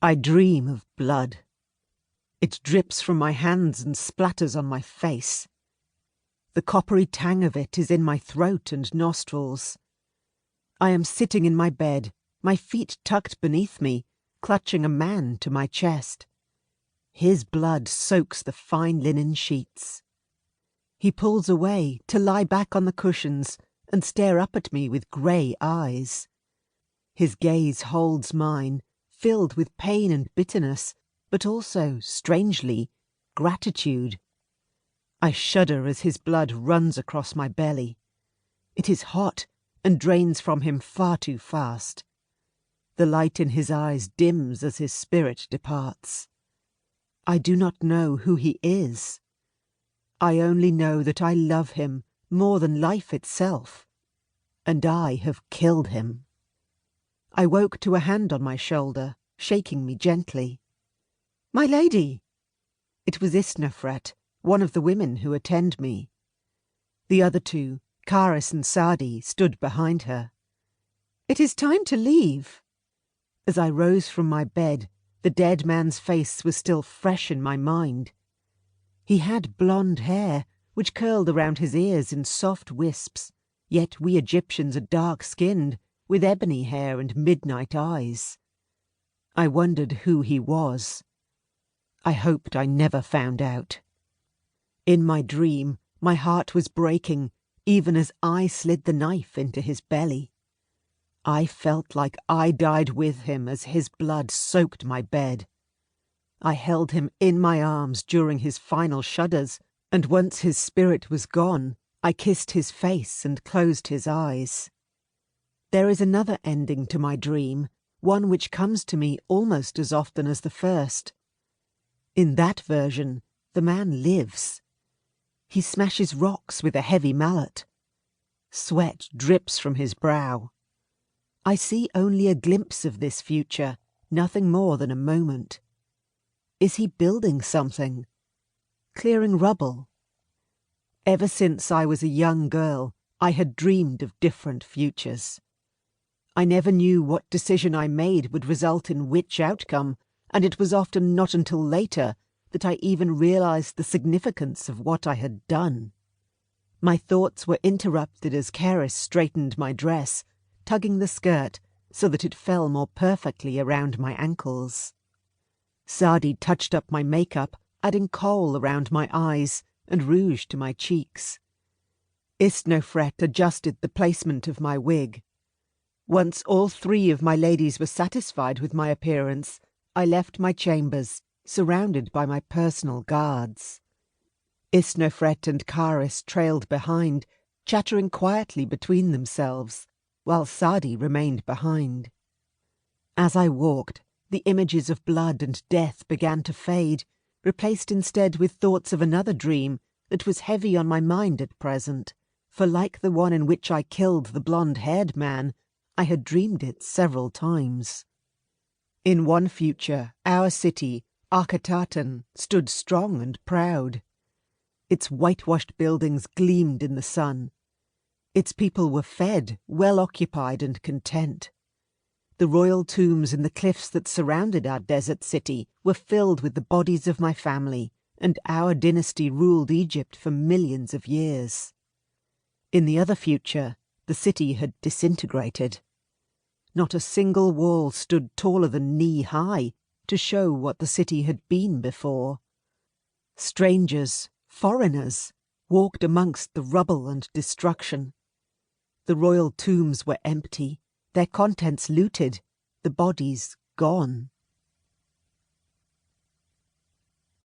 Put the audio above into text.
I dream of blood. It drips from my hands and splatters on my face. The coppery tang of it is in my throat and nostrils. I am sitting in my bed, my feet tucked beneath me, clutching a man to my chest. His blood soaks the fine linen sheets. He pulls away to lie back on the cushions and stare up at me with grey eyes. His gaze holds mine, filled with pain and bitterness, but also, strangely, gratitude. I shudder as his blood runs across my belly. It is hot and drains from him far too fast. The light in his eyes dims as his spirit departs. I do not know who he is. I only know that I love him more than life itself, and I have killed him. I woke to a hand on my shoulder, shaking me gently. "My lady!" It was Isnofret, one of the women who attend me. The other two, Charis and Sadi, stood behind her. "It is time to leave." As I rose from my bed, the dead man's face was still fresh in my mind. He had blonde hair, which curled around his ears in soft wisps, yet we Egyptians are dark-skinned, with ebony hair and midnight eyes. I wondered who he was. I hoped I never found out. In my dream, my heart was breaking, even as I slid the knife into his belly. I felt like I died with him as his blood soaked my bed. I held him in my arms during his final shudders, and once his spirit was gone, I kissed his face and closed his eyes. There is another ending to my dream, one which comes to me almost as often as the first. In that version, the man lives. He smashes rocks with a heavy mallet. Sweat drips from his brow. I see only a glimpse of this future, nothing more than a moment. Is he building something? Clearing rubble? Ever since I was a young girl, I had dreamed of different futures. I never knew what decision I made would result in which outcome, and it was often not until later that I even realized the significance of what I had done. My thoughts were interrupted as Charis straightened my dress, tugging the skirt so that it fell more perfectly around my ankles. Sadi touched up my makeup, adding kohl around my eyes and rouge to my cheeks. Isnofret adjusted the placement of my wig. Once all three of my ladies were satisfied with my appearance, I left my chambers, surrounded by my personal guards. Isnofret and Charis trailed behind, chattering quietly between themselves, while Sadi remained behind. As I walked, the images of blood and death began to fade, replaced instead with thoughts of another dream that was heavy on my mind at present, for like the one in which I killed the blond-haired man, I had dreamed it several times. In one future, our city, Akhetaten, stood strong and proud. Its whitewashed buildings gleamed in the sun. Its people were fed, well occupied and content. The royal tombs in the cliffs that surrounded our desert city were filled with the bodies of my family, and our dynasty ruled Egypt for millions of years. In the other future, the city had disintegrated. Not a single wall stood taller than knee-high to show what the city had been before. Strangers, foreigners, walked amongst the rubble and destruction. The royal tombs were empty, their contents looted, the bodies gone.